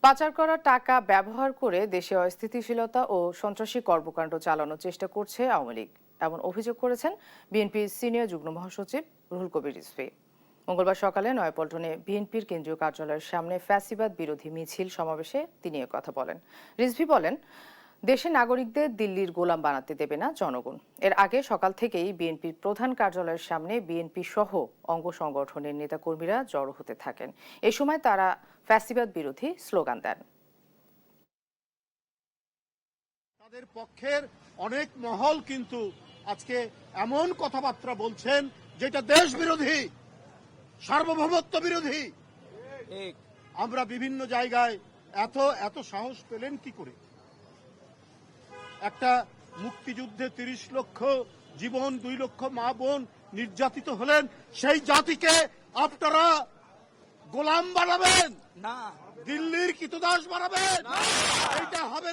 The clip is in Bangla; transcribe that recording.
পাচার করা টাকা ব্যবহার করে দেশে অস্থিতিশীলতা ও সন্ত্রাসী কর্মকাণ্ড চালানোর চেষ্টা করছে আওয়ামী লীগ, এমন অভিযোগ করেছেন বিএনপির সিনিয়র যুগ্ম মহাসচিব রুহুল কবির রিজভী। মঙ্গলবার সকালে নয়াপল্টনে বিএনপির কেন্দ্রীয় কার্যালয়ের সামনে ফ্যাসিবাদ বিরোধী মিছিল সমাবেশে তিনি কথা বলেন। রিজভী বলেন, দেশের নাগরিকদের দিল্লির গোলাম বানাতে দেবে না জনগণ। এর আগে সকাল থেকেই বিএনপির প্রধান কার্যালয়ের সামনে বিএনপি সহ অঙ্গ সংগঠনের নেতাকর্মীরা জড়ো হতে থাকেন। এ সময় তারা ফ্যাসিবাদ বিরোধী স্লোগান দেন। তাদের পক্ষের অনেক মহল কিন্তু আজকে এমন কথাবার্তা বলছেন যেটা দেশ বিরোধী, সার্বভৌমত্ব বিরোধী। আমরা বিভিন্ন জায়গায় এত সাহস পেলেন কি করে? একটা মুক্তিযুদ্ধে ৩০ লক্ষ জীবন, ২ লক্ষ মা বোন নির্যাতিত হলেন, সেই জাতিকে আপনারা গোলাম বানাবেন না, দিল্লির কৃতদাস বানাবেন? এটা হবে